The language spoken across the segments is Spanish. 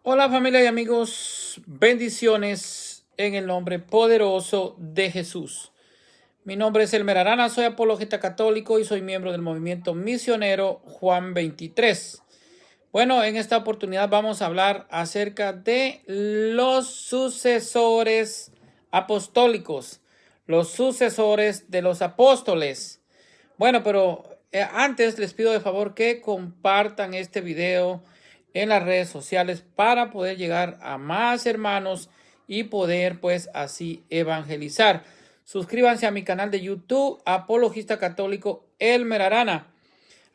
Hola familia y amigos, bendiciones en el nombre poderoso de Jesús. Mi nombre es Elmer Arana, soy apologeta católico y soy miembro del movimiento misionero Juan 23. Bueno, en esta oportunidad vamos a hablar acerca de los sucesores apostólicos, los sucesores de los apóstoles. Bueno, pero antes les pido de favor que compartan este video en las redes sociales para poder llegar a más hermanos y poder pues así evangelizar. Suscríbanse a mi canal de YouTube, Apologista Católico Elmer Arana.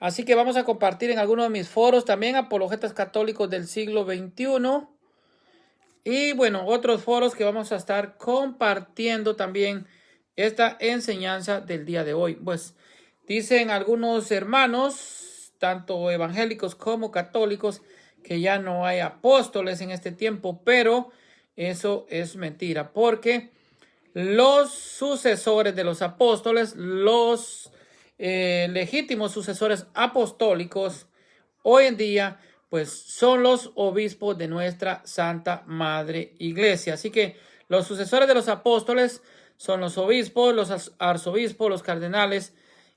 Así que vamos a compartir en algunos de mis foros también apologetas católicos del siglo XXI. Y bueno, otros foros que vamos a estar compartiendo también esta enseñanza del día de hoy. Pues dicen algunos hermanos, tanto evangélicos como católicos, que ya no hay apóstoles en este tiempo, pero eso es mentira, porque los sucesores de los apóstoles, los legítimos sucesores apostólicos, hoy en día, pues son los obispos de nuestra Santa Madre Iglesia. Así que los sucesores de los apóstoles son los obispos, los arzobispos, los cardenales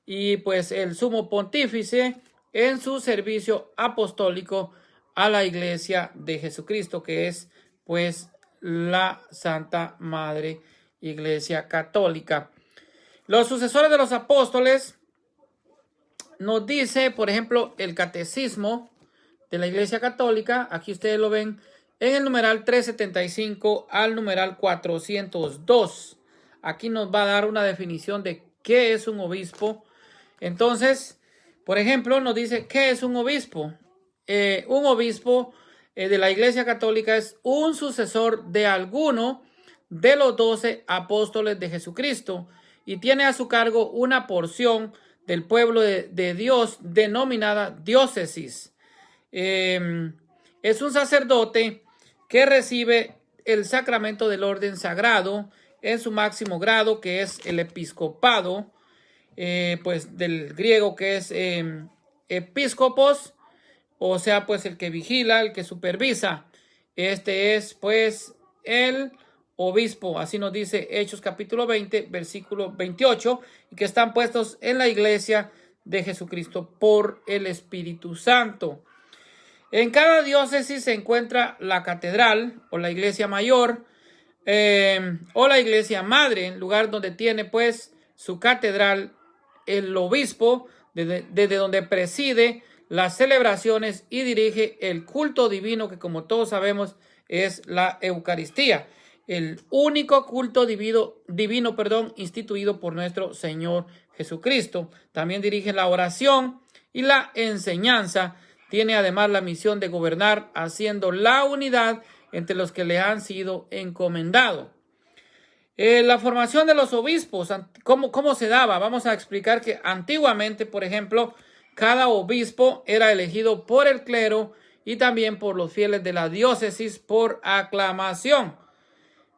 y pues el sumo pontífice en su servicio apostólico a la Iglesia de Jesucristo, que es pues la Santa Madre Iglesia Católica. Los sucesores de los apóstoles nos dice, por ejemplo, el catecismo de la Iglesia Católica. Aquí ustedes lo ven en el numeral 375 al numeral 402. Aquí nos va a dar una definición de qué es un obispo. Entonces, por ejemplo, nos dice qué es un obispo. Un obispo de la Iglesia Católica es un sucesor de alguno de los 12 apóstoles de Jesucristo y tiene a su cargo una porción del pueblo de Dios denominada diócesis. Es un sacerdote que recibe el sacramento del orden sagrado en su máximo grado, que es el episcopado, pues del griego que es episcopos, o sea, pues el que vigila, el que supervisa. Este es pues el obispo, así nos dice Hechos capítulo 20, versículo 28, y que están puestos en la iglesia de Jesucristo por el Espíritu Santo. En cada diócesis se encuentra la catedral o la iglesia mayor o la iglesia madre, en lugar donde tiene pues su catedral el obispo, desde donde preside las celebraciones y dirige el culto divino, que como todos sabemos es la Eucaristía, el único culto divino, instituido por nuestro Señor Jesucristo. También dirige la oración y la enseñanza. Tiene además la misión de gobernar, haciendo la unidad entre los que le han sido encomendados. La formación de los obispos, ¿cómo se daba? Vamos a explicar que antiguamente, por ejemplo, cada obispo era elegido por el clero y también por los fieles de la diócesis por aclamación.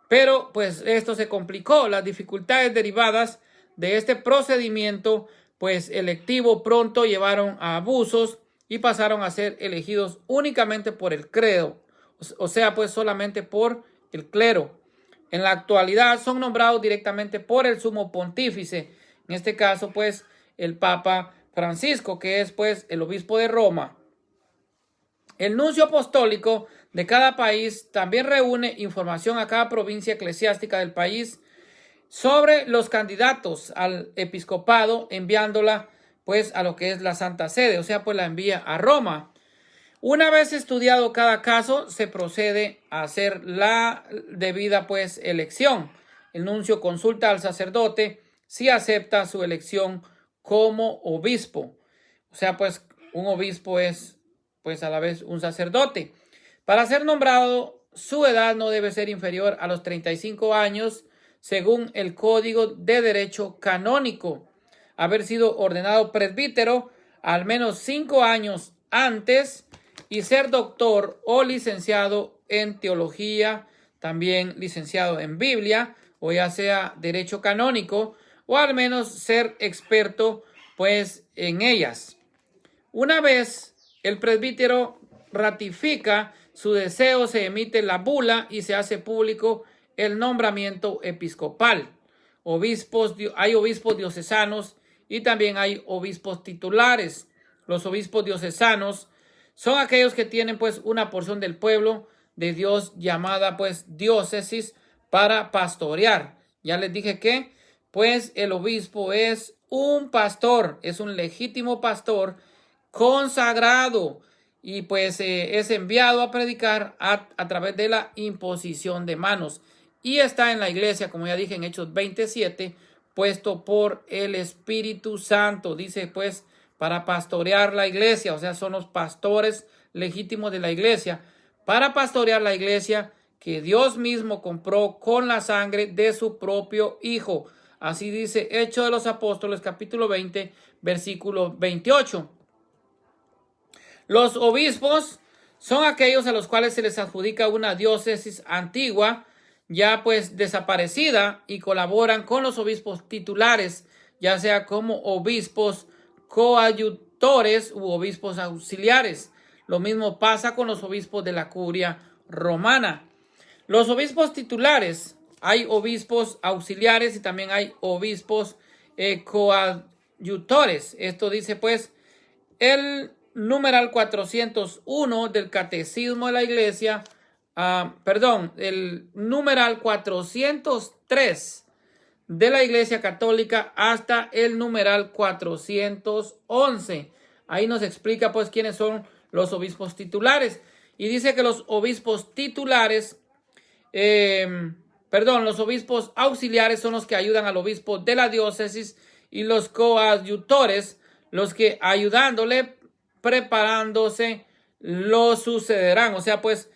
Pero pues esto se complicó. Las dificultades derivadas de este procedimiento pues electivo pronto llevaron a abusos y pasaron a ser elegidos únicamente por el clero, o sea pues solamente por el clero. En la actualidad son nombrados directamente por el sumo pontífice, en este caso pues el Papa Francisco, que es pues el obispo de Roma. El nuncio apostólico de cada país también reúne información a cada provincia eclesiástica del país sobre los candidatos al episcopado, enviándola pues a lo que es la Santa Sede, o sea pues la envía a Roma. Una vez estudiado cada caso, se procede a hacer la debida pues elección. El nuncio consulta al sacerdote si acepta su elección como obispo. O sea, pues un obispo es pues a la vez un sacerdote. Para ser nombrado, su edad no debe ser inferior a los 35 años, según el Código de Derecho Canónico. Haber sido ordenado presbítero al menos 5 años antes y ser doctor o licenciado en teología, también licenciado en Biblia, o ya sea derecho canónico, o al menos ser experto pues en ellas. Una vez el presbítero ratifica su deseo, se emite la bula y se hace público el nombramiento episcopal. Hay obispos diocesanos y también hay obispos titulares. Los obispos diocesanos son aquellos que tienen pues una porción del pueblo de Dios llamada pues diócesis para pastorear. Ya les dije que pues el obispo es un pastor, es un legítimo pastor consagrado y pues es enviado a predicar a través de la imposición de manos. Y está en la iglesia, como ya dije en Hechos 27, puesto por el Espíritu Santo. Dice pues para pastorear la iglesia, o sea, son los pastores legítimos de la iglesia, para pastorear la iglesia que Dios mismo compró con la sangre de su propio Hijo. Así dice Hechos de los Apóstoles, capítulo 20, versículo 28. Los obispos son aquellos a los cuales se les adjudica una diócesis antigua, ya pues desaparecida, y colaboran con los obispos titulares, ya sea como obispos coadjutores u obispos auxiliares. Lo mismo pasa con los obispos de la curia romana. Los obispos titulares, hay obispos auxiliares y también hay obispos coadjutores. Esto dice pues el numeral 401 del Catecismo de la Iglesia, el numeral 403 de la Iglesia Católica hasta el numeral 411. Ahí nos explica pues quiénes son los obispos titulares. Y dice que los obispos titulares, los obispos auxiliares son los que ayudan al obispo de la diócesis, y los coadjutores, los que ayudándole, preparándose, lo sucederán. O sea, pues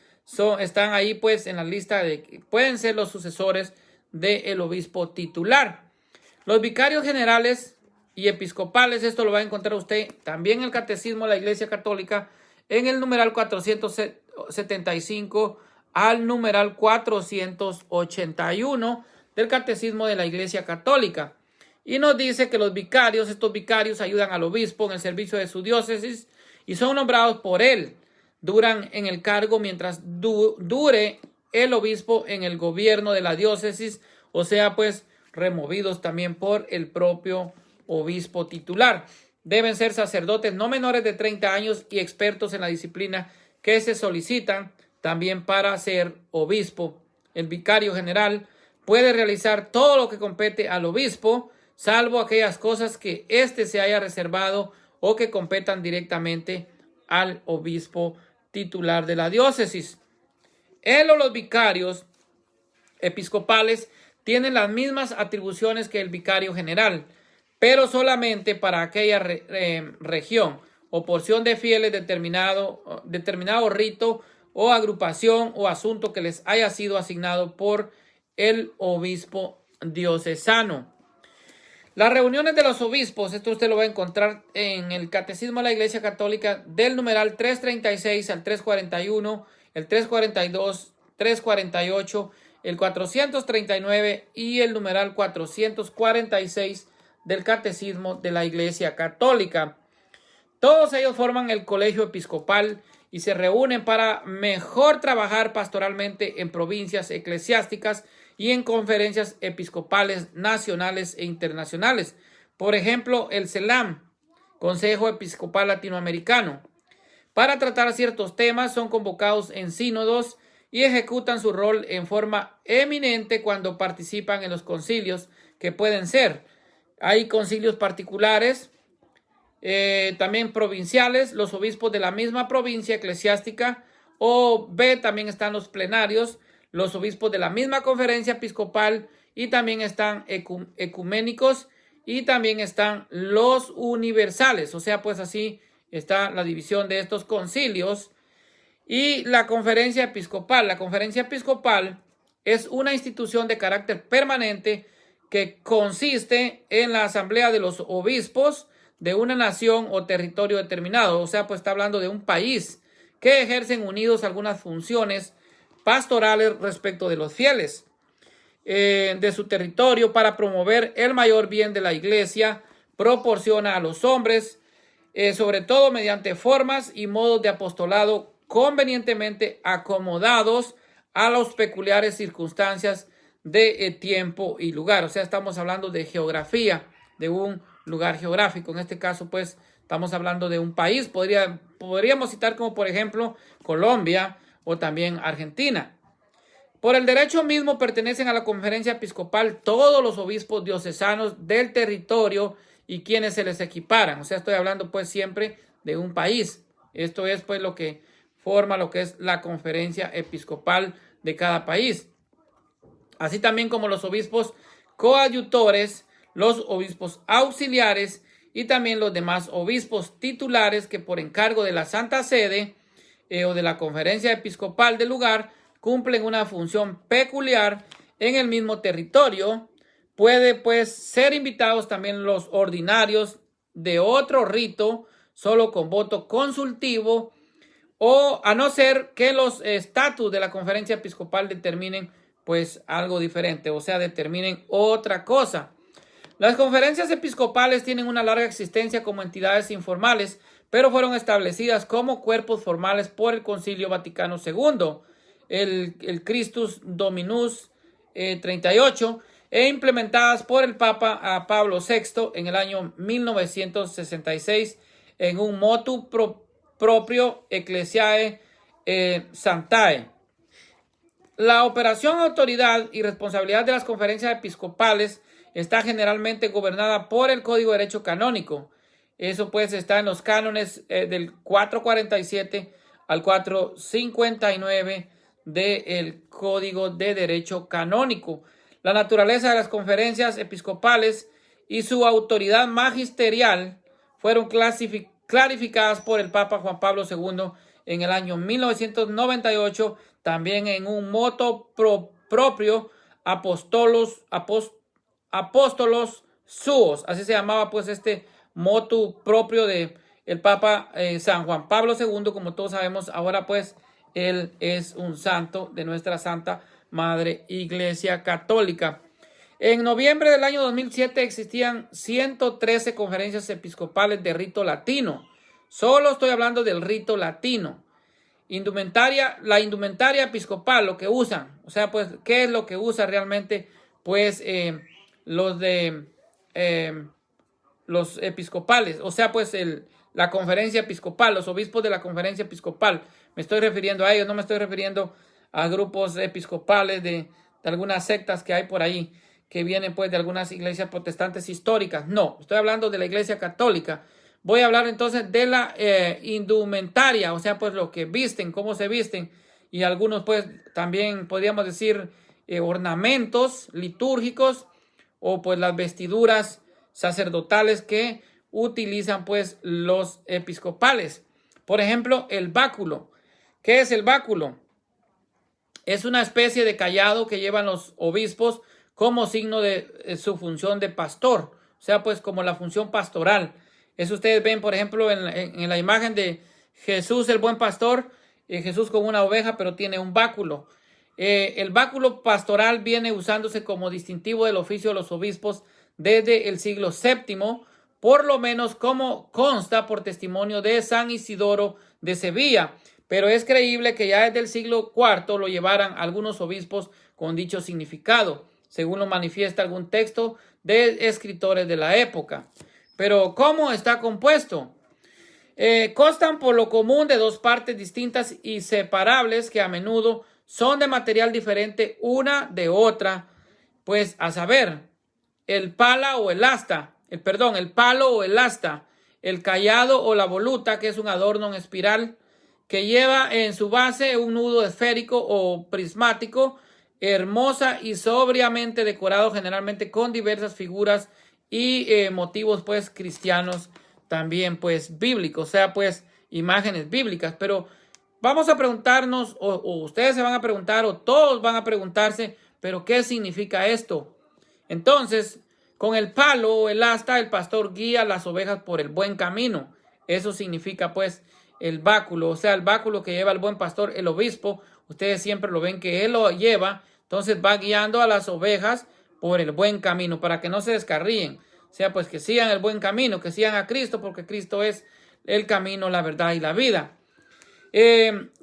están ahí pues en la lista de que pueden ser los sucesores del obispo titular. Los vicarios generales y episcopales, esto lo va a encontrar usted también en el Catecismo de la Iglesia Católica, en el numeral 475 al numeral 481 del Catecismo de la Iglesia Católica. Y nos dice que estos vicarios ayudan al obispo en el servicio de su diócesis y son nombrados por él. Duran en el cargo mientras dure el obispo en el gobierno de la diócesis, o sea, pues removidos también por el propio obispo titular. Deben ser sacerdotes no menores de 30 años y expertos en la disciplina que se solicitan también para ser obispo. El vicario general puede realizar todo lo que compete al obispo, salvo aquellas cosas que éste se haya reservado o que competan directamente al obispo titular de la diócesis. Él o los vicarios episcopales tienen las mismas atribuciones que el vicario general, pero solamente para aquella región o porción de fieles, determinado rito o agrupación o asunto que les haya sido asignado por el obispo diocesano. Las reuniones de los obispos, esto usted lo va a encontrar en el Catecismo de la Iglesia Católica del numeral 336 al 341, el 342, 348, el 439 y el numeral 446 del Catecismo de la Iglesia Católica. Todos ellos forman el colegio episcopal y se reúnen para mejor trabajar pastoralmente en provincias eclesiásticas y en conferencias episcopales nacionales e internacionales. Por ejemplo, el CELAM, Consejo Episcopal Latinoamericano. Para tratar ciertos temas son convocados en sínodos y ejecutan su rol en forma eminente cuando participan en los concilios, que pueden ser, hay concilios particulares, también provinciales, los obispos de la misma provincia eclesiástica, o también están los plenarios, los obispos de la misma conferencia episcopal, y también están ecuménicos, y también están los universales. O sea, pues así está la división de estos concilios. Y la conferencia episcopal. La conferencia episcopal es una institución de carácter permanente que consiste en la asamblea de los obispos de una nación o territorio determinado. O sea, pues está hablando de un país que ejercen unidos algunas funciones pastorales respecto de los fieles de su territorio para promover el mayor bien de la iglesia. Proporciona a los hombres, sobre todo mediante formas y modos de apostolado convenientemente acomodados a las peculiares circunstancias de tiempo y lugar. O sea, estamos hablando de geografía, de un lugar geográfico. En este caso, pues, estamos hablando de un país. Podríamos citar como, por ejemplo, Colombia o también Argentina. Por el derecho mismo pertenecen a la conferencia episcopal todos los obispos diocesanos del territorio y quienes se les equiparan. O sea, estoy hablando pues siempre de un país. Esto es pues lo que forma lo que es la conferencia episcopal de cada país. Así también como los obispos coadjutores, los obispos auxiliares y también los demás obispos titulares que por encargo de la Santa Sede o de la conferencia episcopal del lugar cumplen una función peculiar en el mismo territorio. Puede pues ser invitados también los ordinarios de otro rito, solo con voto consultivo, o a no ser que los estatus de la conferencia episcopal determinen pues algo diferente, o sea, determinen otra cosa. Las conferencias episcopales tienen una larga existencia como entidades informales, pero fueron establecidas como cuerpos formales por el Concilio Vaticano II, el Christus Dominus 38, e implementadas por el Papa Pablo VI en el año 1966 en un motu proprio Ecclesiae Sanctae. La operación, autoridad y responsabilidad de las conferencias episcopales está generalmente gobernada por el Código de Derecho Canónico. Eso pues está en los cánones del 447 al 459 del Código de Derecho Canónico. La naturaleza de las conferencias episcopales y su autoridad magisterial fueron clarificadas por el Papa Juan Pablo II en el año 1998, también en un motu proprio Apostolos Suos. Así se llamaba pues este motu propio de el Papa San Juan Pablo II. Como todos sabemos, ahora pues él es un santo de nuestra Santa Madre Iglesia Católica. En noviembre del año 2007 existían 113 conferencias episcopales de rito latino. Solo estoy hablando del rito latino. La indumentaria episcopal, lo que usan. O sea, pues, ¿qué es lo que usa realmente? Pues los episcopales. O sea, pues la conferencia episcopal, los obispos de la conferencia episcopal. Me estoy refiriendo a ellos, no me estoy refiriendo a grupos episcopales de algunas sectas que hay por ahí, que vienen pues de algunas iglesias protestantes históricas. No, estoy hablando de la iglesia católica. Voy a hablar entonces de la indumentaria, o sea pues lo que visten, cómo se visten, y algunos pues también podríamos decir ornamentos litúrgicos o pues las vestiduras sacerdotales que utilizan pues los episcopales. Por ejemplo, el báculo. ¿Qué es el báculo? Es una especie de cayado que llevan los obispos como signo de su función de pastor. O sea, pues como la función pastoral. Eso ustedes ven, por ejemplo, en la imagen de Jesús, el buen pastor. Jesús con una oveja, pero tiene un báculo. El báculo pastoral viene usándose como distintivo del oficio de los obispos desde el siglo VII, por lo menos como consta por testimonio de San Isidoro de Sevilla. Pero es creíble que ya desde el siglo IV lo llevaran algunos obispos con dicho significado, según lo manifiesta algún texto de escritores de la época. Pero ¿cómo está compuesto? Constan por lo común de dos partes distintas y separables que a menudo son de material diferente una de otra, pues a saber, el palo o el asta, el cayado o la voluta, que es un adorno en espiral, que lleva en su base un nudo esférico o prismático, hermosa y sobriamente decorado, generalmente con diversas figuras y motivos pues cristianos, también pues bíblicos, o sea pues imágenes bíblicas. Pero vamos a preguntarnos, o ustedes se van a preguntar, o todos van a preguntarse, pero ¿qué significa esto? Entonces, con el palo o el asta, el pastor guía las ovejas por el buen camino. Eso significa pues el báculo, o sea, el báculo que lleva el buen pastor, el obispo. Ustedes siempre lo ven que él lo lleva, entonces va guiando a las ovejas por el buen camino para que no se descarríen. O sea, pues que sigan el buen camino, que sigan a Cristo, porque Cristo es el camino, la verdad y la vida.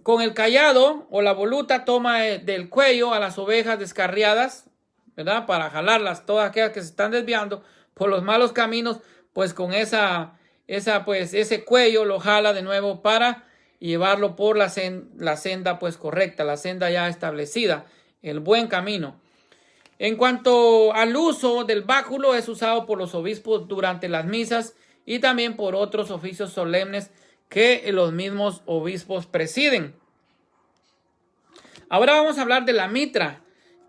Con el cayado o la voluta toma del cuello a las ovejas descarriadas, ¿verdad? Para jalarlas, todas aquellas que se están desviando por los malos caminos, pues con ese cuello lo jala de nuevo para llevarlo por la senda pues correcta, la senda ya establecida, el buen camino. En cuanto al uso del báculo, es usado por los obispos durante las misas y también por otros oficios solemnes que los mismos obispos presiden. Ahora vamos a hablar de la mitra.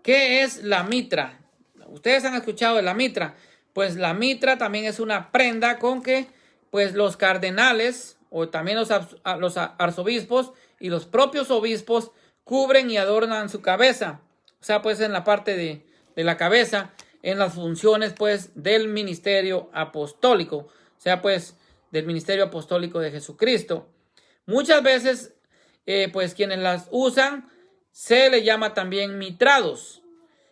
¿Qué es la mitra? Ustedes han escuchado de la mitra. Pues la mitra también es una prenda con que pues los cardenales o también los arzobispos y los propios obispos cubren y adornan su cabeza. O sea, pues en la parte de la cabeza, en las funciones pues del ministerio apostólico. O sea, pues del ministerio apostólico de Jesucristo. Muchas veces pues quienes las usan se le llama también mitrados.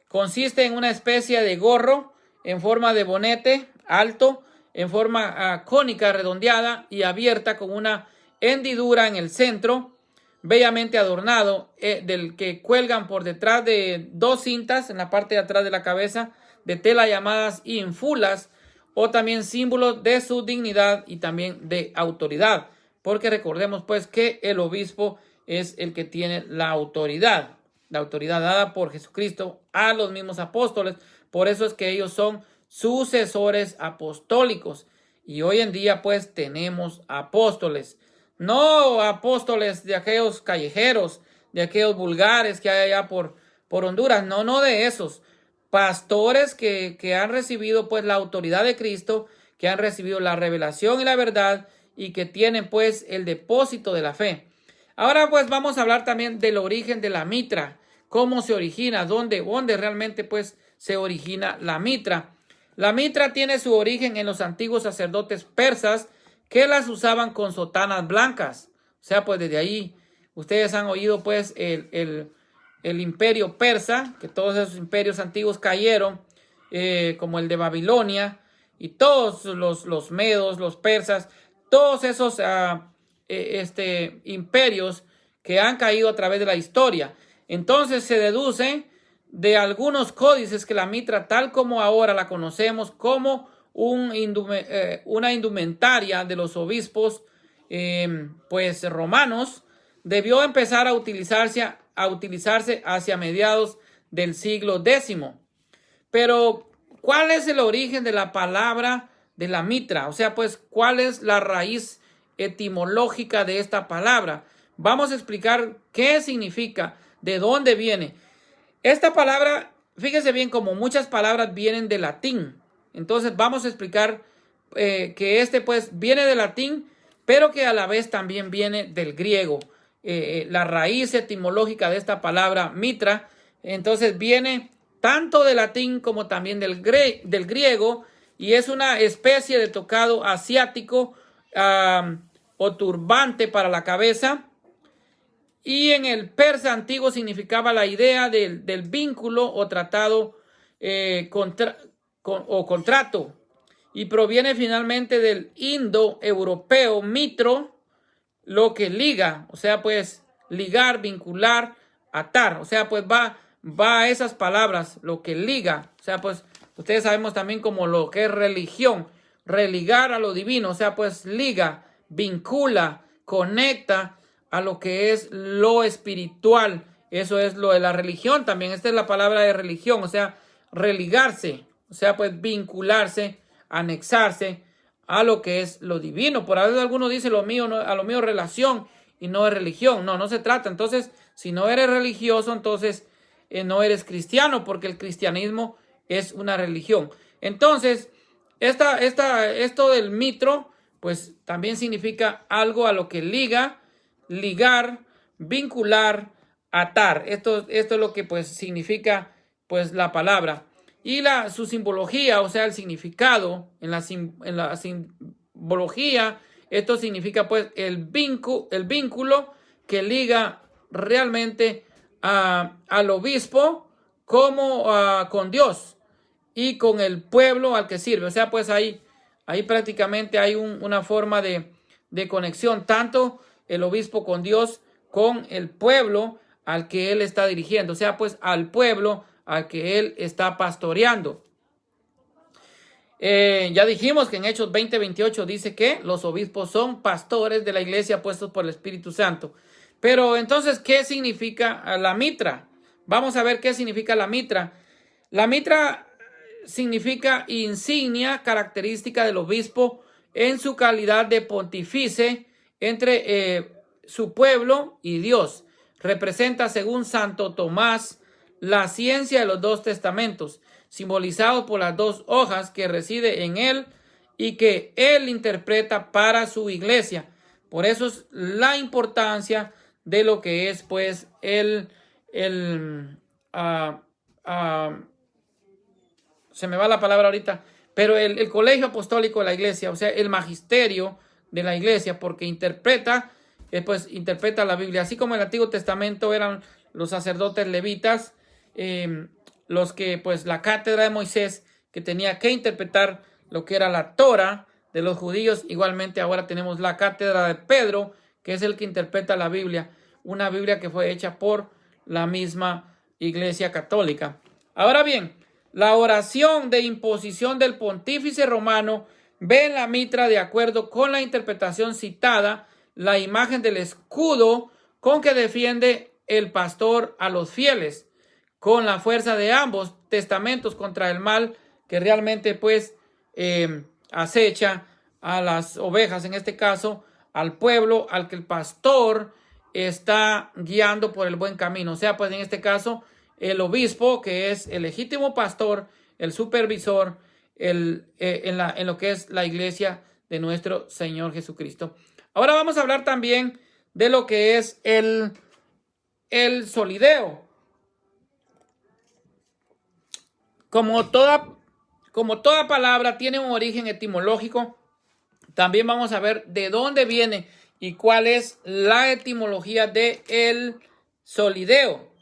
Consiste en una especie de gorro en forma de bonete alto, en forma cónica, redondeada y abierta con una hendidura en el centro, bellamente adornado, del que cuelgan por detrás de dos cintas en la parte de atrás de la cabeza de tela llamadas ínfulas, o también símbolos de su dignidad y también de autoridad, porque recordemos pues que el obispo es el que tiene la autoridad dada por Jesucristo a los mismos apóstoles. Por eso es que ellos son sucesores apostólicos. Y hoy en día pues tenemos apóstoles. No apóstoles de aquellos callejeros, de aquellos vulgares que hay allá por Honduras. No de esos. Pastores que han recibido pues la autoridad de Cristo, que han recibido la revelación y la verdad y que tienen pues el depósito de la fe. Ahora pues vamos a hablar también del origen de la mitra, cómo se origina, dónde realmente pues se origina la mitra. La mitra tiene su origen en los antiguos sacerdotes persas que las usaban con sotanas blancas. O sea, pues desde ahí ustedes han oído pues el imperio persa, que todos esos imperios antiguos cayeron, como el de Babilonia y todos los medos, los persas, todos esos imperios que han caído a través de la historia. Entonces se deduce de algunos códices que la mitra, tal como ahora la conocemos como una indumentaria de los obispos pues romanos, debió empezar a utilizarse hacia mediados del siglo X. Pero, ¿cuál es el origen de la palabra de la mitra? O sea, pues, ¿cuál es la raíz etimológica de esta palabra? Vamos a explicar qué significa, de dónde viene. Esta palabra, fíjese bien, como muchas palabras vienen de latín. Entonces vamos a explicar que pues viene del latín, pero que a la vez también viene del griego. La raíz etimológica de esta palabra mitra, entonces viene tanto del latín como también del griego, y es una especie de tocado asiático o turbante para la cabeza. Y en el persa antiguo significaba la idea del vínculo o tratado o contrato. Y proviene finalmente del indoeuropeo mitro, lo que liga, o sea, pues ligar, vincular, atar. O sea, pues va a esas palabras, lo que liga. O sea, pues ustedes sabemos también como lo que es religión, religar a lo divino. O sea, pues liga, vincula, conecta a lo que es lo espiritual. Eso es lo de la religión también. Esta es la palabra de religión, o sea, religarse, o sea, pues vincularse, anexarse a lo que es lo divino. Por veces algunos dicen a lo mío relación y no es religión. No se trata. Entonces, si no eres religioso, entonces no eres cristiano, porque el cristianismo es una religión. Entonces, esto del mitro, pues también significa algo a lo que liga, ligar, vincular, atar. Esto es lo que pues significa pues la palabra. Y su simbología, o sea, el significado en la simbología, esto significa pues el vínculo que liga realmente al obispo como con Dios y con el pueblo al que sirve. O sea, pues ahí prácticamente hay una forma de conexión, tanto el obispo con Dios con el pueblo al que él está dirigiendo, o sea, pues al pueblo al que él está pastoreando. Ya dijimos que en Hechos 20:28 dice que los obispos son pastores de la iglesia puestos por el Espíritu Santo. Pero entonces, ¿qué significa la mitra? Vamos a ver qué significa la mitra. La mitra significa insignia característica del obispo en su calidad de pontífice entre su pueblo y Dios. Representa, según Santo Tomás, la ciencia de los dos testamentos, simbolizado por las dos hojas que reside en él y que él interpreta para su iglesia. Por eso es la importancia de lo que es pues se me va la palabra ahorita, pero el colegio apostólico de la iglesia, o sea, el magisterio de la iglesia, porque interpreta la Biblia, así como en el Antiguo Testamento eran los sacerdotes levitas, los que pues la cátedra de Moisés, que tenía que interpretar lo que era la Torah de los judíos. Igualmente ahora tenemos la cátedra de Pedro, que es el que interpreta la Biblia, una Biblia que fue hecha por la misma Iglesia Católica. Ahora bien, la oración de imposición del pontífice romano ve en la mitra, de acuerdo con la interpretación citada, la imagen del escudo con que defiende el pastor a los fieles, con la fuerza de ambos testamentos contra el mal que realmente pues acecha a las ovejas, en este caso al pueblo al que el pastor está guiando por el buen camino. O sea, pues en este caso el obispo, que es el legítimo pastor, el supervisor en lo que es la iglesia de nuestro Señor Jesucristo. Ahora vamos a hablar también de lo que es el solideo. Como toda palabra tiene un origen etimológico, también vamos a ver de dónde viene y cuál es la etimología de el solideo.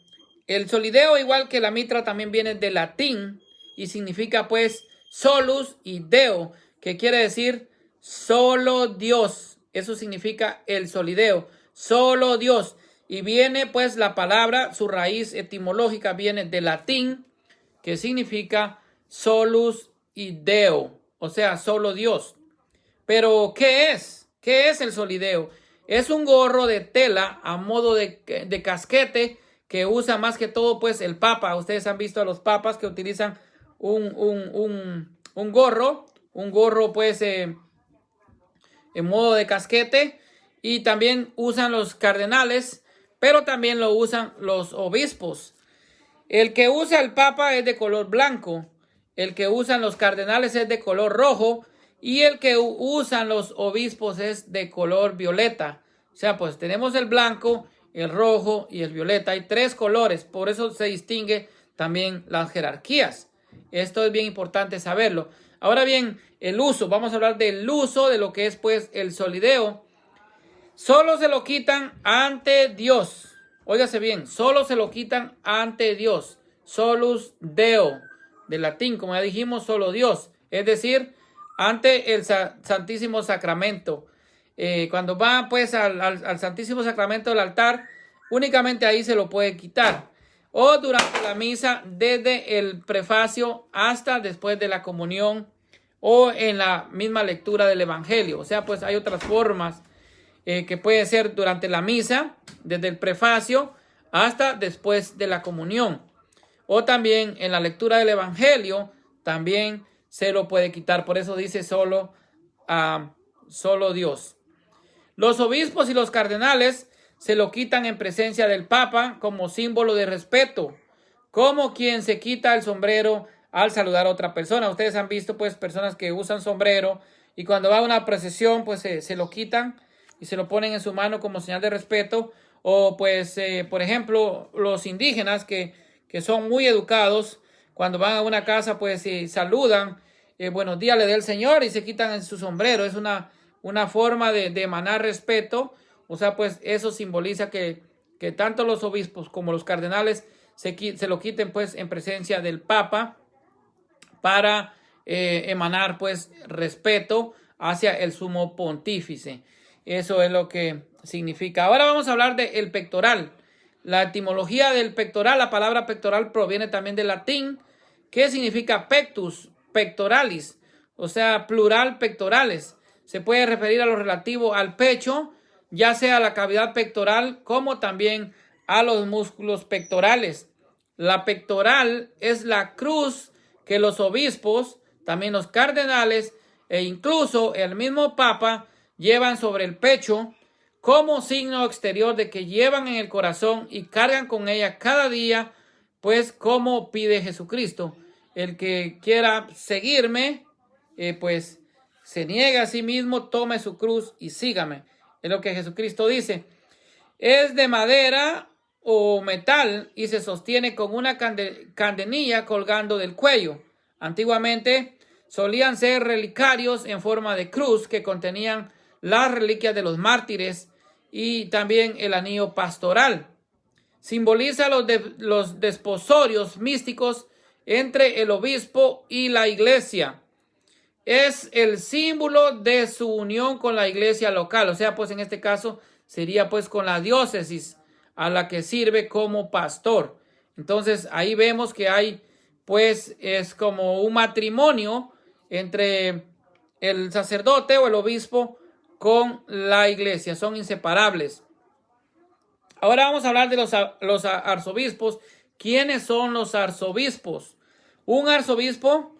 El solideo, igual que la mitra, también viene del latín y significa pues solus y deo, que quiere decir solo Dios. Eso significa el solideo, solo Dios. Y viene pues la palabra, su raíz etimológica viene del latín, que significa solus y deo, o sea, solo Dios. Pero, ¿qué es? ¿Qué es el solideo? Es un gorro de tela a modo de casquete que usa más que todo pues el papa. Ustedes han visto a los papas que utilizan un gorro pues en modo de casquete, y también usan los cardenales, pero también lo usan los obispos. El que usa el papa es de color blanco, el que usan los cardenales es de color rojo y el que usan los obispos es de color violeta. O sea, pues tenemos el blanco, el rojo y el violeta. Hay tres colores, por eso se distingue también las jerarquías. Esto es bien importante saberlo. Ahora bien, el uso, vamos a hablar del uso de lo que es pues el solideo. Solo se lo quitan ante Dios. Óigase bien, solo se lo quitan ante Dios. Solus Deo, del latín, como ya dijimos, solo Dios. Es decir, ante el Santísimo Sacramento. Cuando va pues al Santísimo Sacramento del altar, únicamente ahí se lo puede quitar. O durante la misa, desde el prefacio hasta después de la comunión, o en la misma lectura del Evangelio. O sea, pues hay otras formas que puede ser durante la misa, desde el prefacio hasta después de la comunión. O también en la lectura del Evangelio, también se lo puede quitar. Por eso dice solo Dios. Los obispos y los cardenales se lo quitan en presencia del Papa como símbolo de respeto, como quien se quita el sombrero al saludar a otra persona. Ustedes han visto pues personas que usan sombrero y cuando va a una procesión pues se lo quitan y se lo ponen en su mano como señal de respeto. O pues por ejemplo los indígenas que son muy educados, cuando van a una casa pues saludan, buenos días le dé el Señor, y se quitan su sombrero. Es una forma de emanar respeto. O sea, pues eso simboliza que tanto los obispos como los cardenales se lo quiten pues en presencia del Papa para emanar pues respeto hacia el sumo pontífice. Eso es lo que significa. Ahora vamos a hablar del pectoral. La etimología del pectoral, la palabra pectoral proviene también del latín, que significa pectus, pectoralis, o sea, plural pectorales. Se puede referir a lo relativo al pecho, ya sea a la cavidad pectoral, como también a los músculos pectorales. La pectoral es la cruz que los obispos, también los cardenales e incluso el mismo Papa llevan sobre el pecho como signo exterior de que llevan en el corazón y cargan con ella cada día, pues como pide Jesucristo. El que quiera seguirme, pues se niega a sí mismo, tome su cruz y sígame. Es lo que Jesucristo dice. Es de madera o metal y se sostiene con una candenilla colgando del cuello. Antiguamente solían ser relicarios en forma de cruz que contenían las reliquias de los mártires y también el anillo pastoral. Simboliza los desposorios místicos entre el obispo y la iglesia. Es el símbolo de su unión con la iglesia local, o sea, pues en este caso sería pues con la diócesis a la que sirve como pastor. Entonces ahí vemos que hay pues es como un matrimonio entre el sacerdote o el obispo con la iglesia, son inseparables. Ahora vamos a hablar de los arzobispos. ¿Quiénes son los arzobispos? Un arzobispo,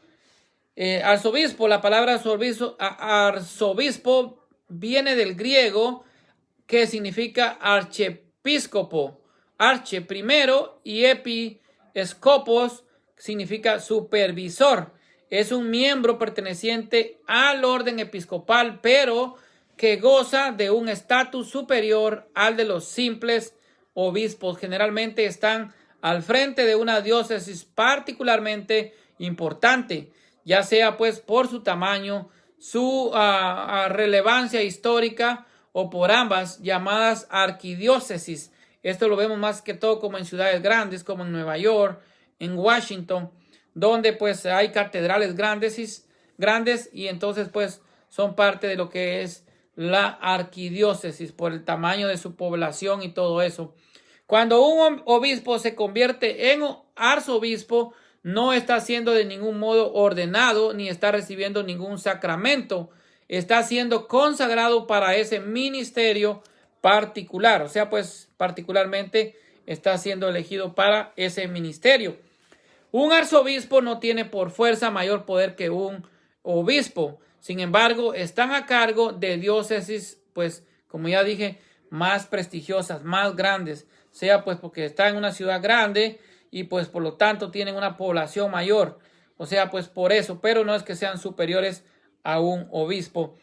la palabra arzobispo viene del griego que significa archiepiscopo, arche primero y episcopos significa supervisor. Es un miembro perteneciente al orden episcopal, pero que goza de un estatus superior al de los simples obispos. Generalmente están al frente de una diócesis particularmente importante, ya sea pues por su tamaño, su relevancia histórica o por ambas, llamadas arquidiócesis. Esto lo vemos más que todo como en ciudades grandes, como en Nueva York, en Washington, donde pues hay catedrales grandes y entonces pues son parte de lo que es la arquidiócesis por el tamaño de su población y todo eso. Cuando un obispo se convierte en arzobispo, no está siendo de ningún modo ordenado ni está recibiendo ningún sacramento. Está siendo consagrado para ese ministerio particular. O sea, pues particularmente está siendo elegido para ese ministerio. Un arzobispo no tiene por fuerza mayor poder que un obispo. Sin embargo, están a cargo de diócesis, pues, como ya dije, más prestigiosas, más grandes. Sea pues porque está en una ciudad grande y pues por lo tanto tienen una población mayor. O sea, pues por eso, pero no es que sean superiores a un obispo.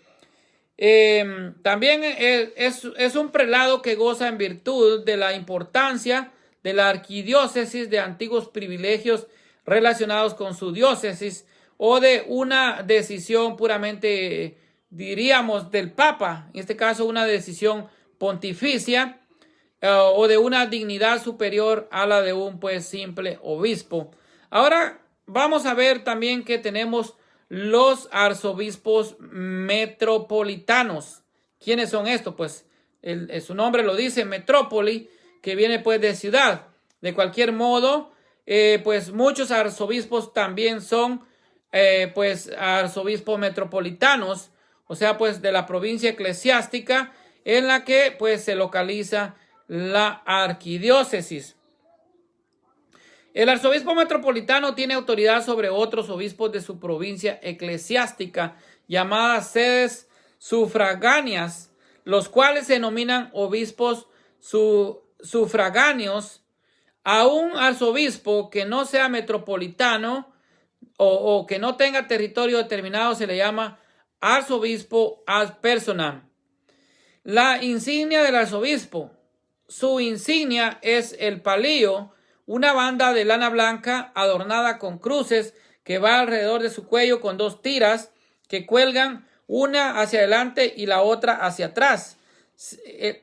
También es un prelado que goza en virtud de la importancia de la arquidiócesis, de antiguos privilegios relacionados con su diócesis o de una decisión puramente, diríamos, del Papa, en este caso una decisión pontificia o de una dignidad superior a la de un pues simple obispo. Ahora vamos a ver también que tenemos los arzobispos metropolitanos. ¿Quiénes son estos? Pues su nombre lo dice, metrópoli, que viene pues de ciudad. De cualquier modo, pues muchos arzobispos también son pues arzobispos metropolitanos, o sea pues de la provincia eclesiástica en la que pues se localiza la arquidiócesis. El arzobispo metropolitano tiene autoridad sobre otros obispos de su provincia eclesiástica, llamadas sedes sufragáneas, los cuales se denominan obispos sufragáneos. A un arzobispo que no sea metropolitano o que no tenga territorio determinado se le llama arzobispo ad personam. La insignia del arzobispo. Su insignia es el palio, una banda de lana blanca adornada con cruces que va alrededor de su cuello con dos tiras que cuelgan una hacia adelante y la otra hacia atrás,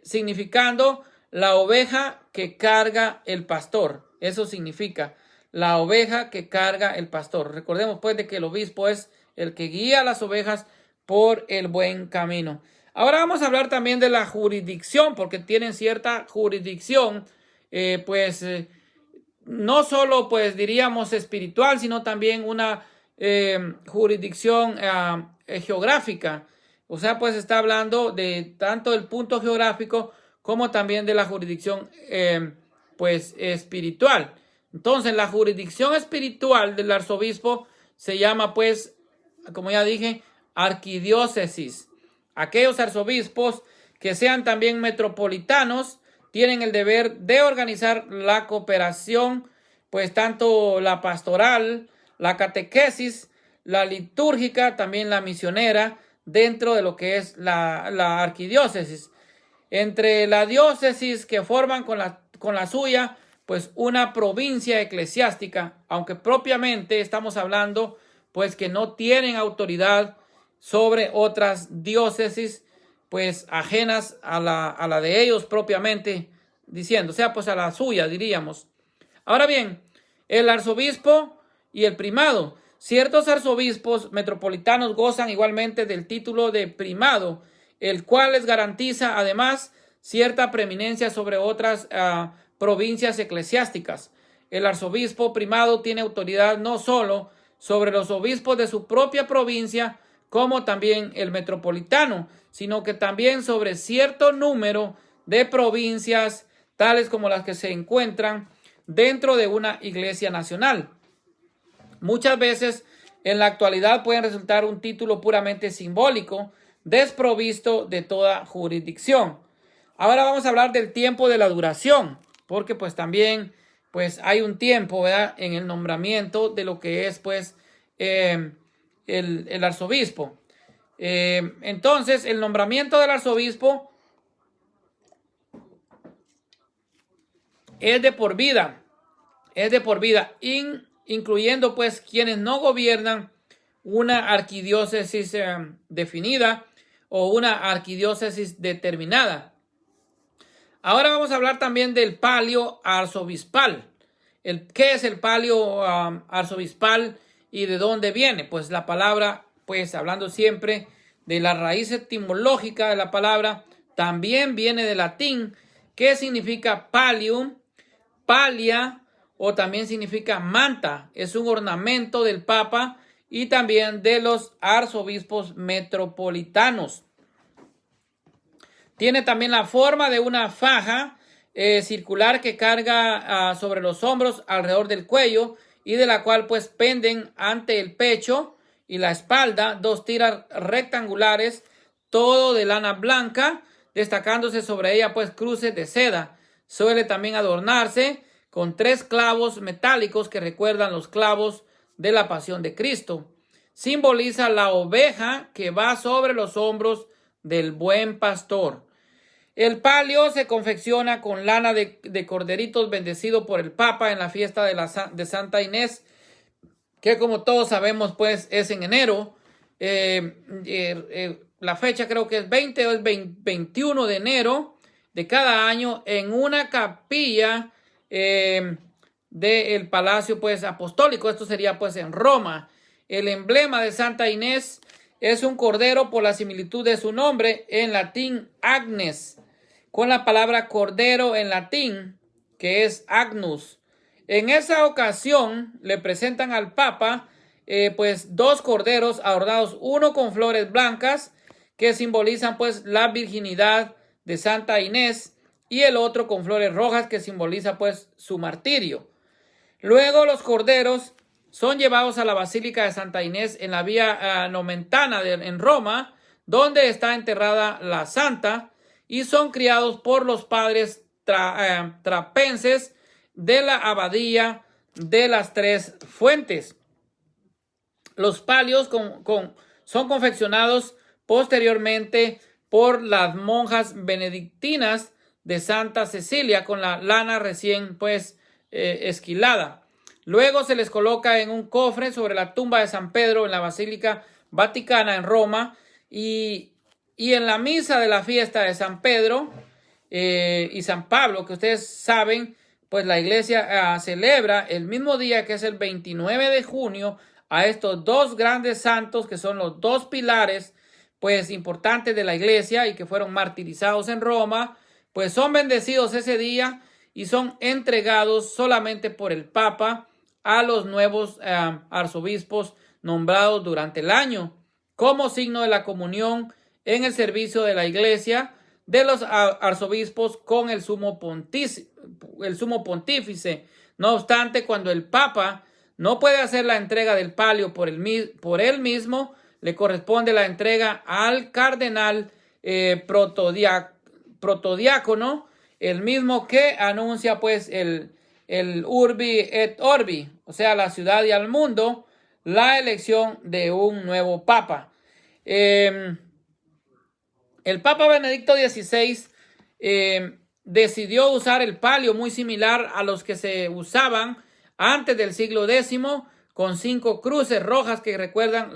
significando la oveja que carga el pastor. Eso significa la oveja que carga el pastor. Recordemos pues de que el obispo es el que guía a las ovejas por el buen camino. Ahora vamos a hablar también de la jurisdicción, porque tienen cierta jurisdicción, no solo, pues diríamos espiritual, sino también una jurisdicción geográfica. O sea, pues está hablando de tanto el punto geográfico como también de la jurisdicción pues espiritual. Entonces, la jurisdicción espiritual del arzobispo se llama, pues, como ya dije, arquidiócesis. Aquellos arzobispos que sean también metropolitanos tienen el deber de organizar la cooperación, pues tanto la pastoral, la catequesis, la litúrgica, también la misionera, dentro de lo que es la arquidiócesis. Entre la diócesis que forman con la suya, pues una provincia eclesiástica, aunque propiamente estamos hablando, pues que no tienen autoridad sobre otras diócesis, pues ajenas a la de ellos propiamente diciendo, o sea, pues a la suya, diríamos. Ahora bien, el arzobispo y el primado. Ciertos arzobispos metropolitanos gozan igualmente del título de primado, el cual les garantiza además cierta preeminencia sobre otras provincias eclesiásticas. El arzobispo primado tiene autoridad no solo sobre los obispos de su propia provincia, como también el metropolitano, sino que también sobre cierto número de provincias, tales como las que se encuentran dentro de una iglesia nacional. Muchas veces en la actualidad pueden resultar un título puramente simbólico, desprovisto de toda jurisdicción. Ahora vamos a hablar del tiempo de la duración, porque pues también pues hay un tiempo, ¿verdad?, en el nombramiento de lo que es pues el arzobispo. Entonces, el nombramiento del arzobispo es de por vida, incluyendo pues quienes no gobiernan una arquidiócesis definida o una arquidiócesis determinada. Ahora vamos a hablar también del palio arzobispal. ¿Qué es el palio arzobispal y de dónde viene? Pues la palabra, pues hablando siempre de la raíz etimológica de la palabra, también viene del latín, que significa pallium, palia, o también significa manta. Es un ornamento del Papa y también de los arzobispos metropolitanos. Tiene también la forma de una faja circular que carga sobre los hombros alrededor del cuello y de la cual pues penden ante el pecho y la espalda dos tiras rectangulares, todo de lana blanca, destacándose sobre ella pues cruces de seda. Suele también adornarse con 3 clavos metálicos que recuerdan los clavos de la pasión de Cristo. Simboliza la oveja que va sobre los hombros del buen pastor. El palio se confecciona con lana de corderitos bendecido por el Papa en la fiesta de Santa Inés, que como todos sabemos pues es en enero. La fecha creo que es 20 o es 21 de enero de cada año en una capilla del Palacio pues apostólico. Esto sería pues en Roma. El emblema de Santa Inés es un cordero por la similitud de su nombre, en latín agnes, con la palabra cordero en latín, que es agnus. En esa ocasión le presentan al Papa pues 2 corderos adornados, uno con flores blancas que simbolizan pues la virginidad de Santa Inés y el otro con flores rojas que simboliza pues su martirio. Luego los corderos son llevados a la Basílica de Santa Inés en la Vía Nomentana en Roma, donde está enterrada la santa, y son criados por los padres trapenses de la abadía de las 3 Fuentes. Los palios son confeccionados posteriormente por las monjas benedictinas de Santa Cecilia con la lana recién pues esquilada. Luego se les coloca en un cofre sobre la tumba de San Pedro en la Basílica Vaticana en Roma, y en la misa de la fiesta de San Pedro y San Pablo, que ustedes saben, pues la iglesia celebra el mismo día, que es el 29 de junio, a estos 2 grandes santos que son los 2 pilares pues importantes de la iglesia y que fueron martirizados en Roma, pues son bendecidos ese día y son entregados solamente por el Papa a los nuevos arzobispos nombrados durante el año, como signo de la comunión en el servicio de la iglesia de los arzobispos con el sumo pontífice. No obstante, cuando el Papa no puede hacer la entrega del palio por él mismo, le corresponde la entrega al cardenal protodiácono, el mismo que anuncia pues el urbi et orbi, o sea, la ciudad y al mundo, la elección de un nuevo papa. El Papa Benedicto XVI decidió usar el palio muy similar a los que se usaban antes del siglo X, con 5 cruces rojas que recuerdan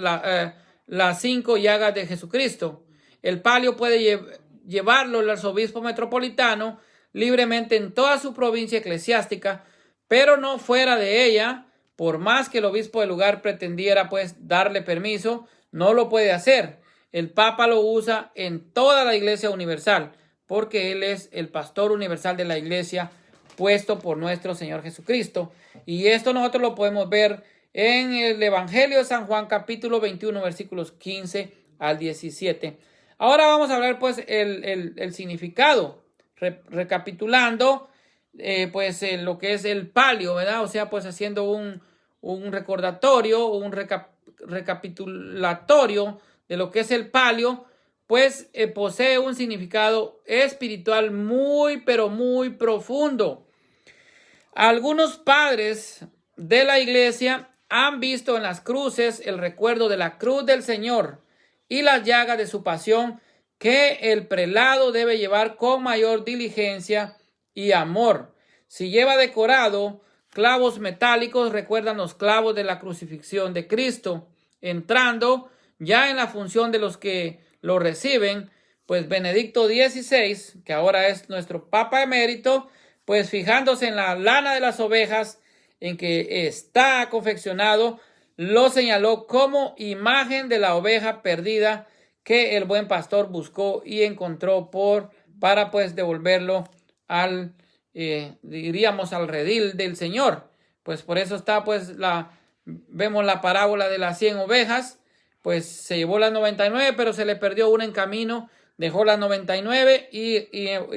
las 5 llagas de Jesucristo. El palio puede llevarlo el arzobispo metropolitano libremente en toda su provincia eclesiástica, pero no fuera de ella. Por más que el obispo del lugar pretendiera pues darle permiso, no lo puede hacer. El Papa lo usa en toda la Iglesia universal, porque Él es el pastor universal de la Iglesia, puesto por nuestro Señor Jesucristo. Y esto nosotros lo podemos ver en el Evangelio de San Juan, capítulo 21, versículos 15 al 17. Ahora vamos a hablar pues el significado, recapitulando lo que es el palio, ¿verdad? O sea, pues haciendo un recordatorio, un recapitulatorio de lo que es el palio, pues posee un significado espiritual muy, pero muy profundo. Algunos padres de la iglesia han visto en las cruces el recuerdo de la cruz del Señor y las llagas de su pasión que el prelado debe llevar con mayor diligencia y amor. Si lleva decorado clavos metálicos, recuerdan los clavos de la crucifixión de Cristo, entrando ya en la función de los que lo reciben, pues Benedicto XVI, que ahora es nuestro Papa emérito, pues fijándose en la lana de las ovejas en que está confeccionado, lo señaló como imagen de la oveja perdida que el buen pastor buscó y encontró para pues devolverlo al redil del Señor. Pues por eso está pues vemos la parábola de las 100 ovejas, pues se llevó las 99, pero se le perdió una en camino, dejó las 99 y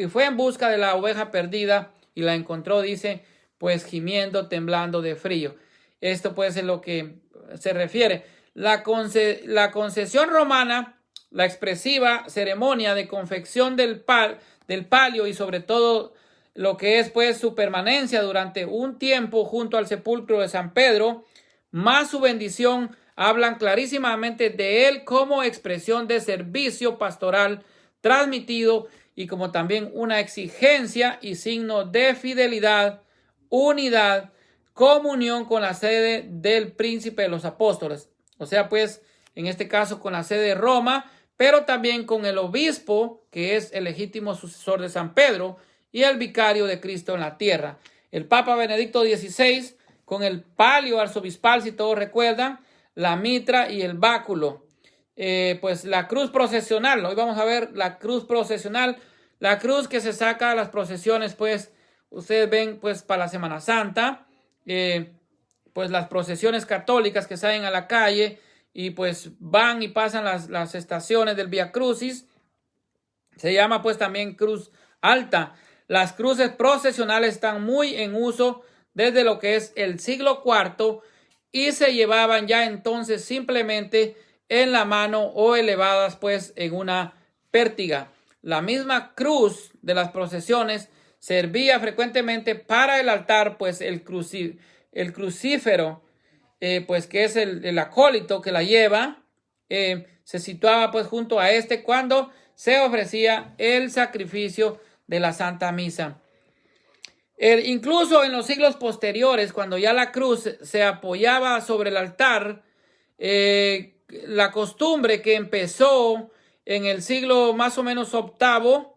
fue en busca de la oveja perdida y la encontró, dice, pues gimiendo, temblando de frío. Esto pues es lo que se refiere. La concesión romana, la expresiva ceremonia de confección del palio y sobre todo lo que es pues su permanencia durante un tiempo junto al sepulcro de San Pedro, más su bendición, hablan clarísimamente de él como expresión de servicio pastoral transmitido y como también una exigencia y signo de fidelidad, unidad, comunión con la sede del príncipe de los apóstoles. O sea, pues, en este caso con la sede de Roma, pero también con el obispo, que es el legítimo sucesor de San Pedro, y el vicario de Cristo en la tierra. El Papa Benedicto XVI, con el palio arzobispal, si todos recuerdan, la mitra y el báculo. Pues la cruz procesional, hoy vamos a ver la cruz procesional, la cruz que se saca a las procesiones, pues, ustedes ven, pues, para la Semana Santa, pues las procesiones católicas que salen a la calle y pues van y pasan las estaciones del Vía Crucis, se llama pues también cruz alta. Las cruces procesionales están muy en uso desde lo que es el siglo IV y se llevaban ya entonces simplemente en la mano o elevadas pues en una pértiga. La misma cruz de las procesiones servía frecuentemente para el altar, pues el crucífero, pues que es el acólito que la lleva, se situaba pues junto a este cuando se ofrecía el sacrificio de la Santa Misa. Incluso en los siglos posteriores, cuando ya la cruz se apoyaba sobre el altar, la costumbre que empezó en el siglo más o menos VIII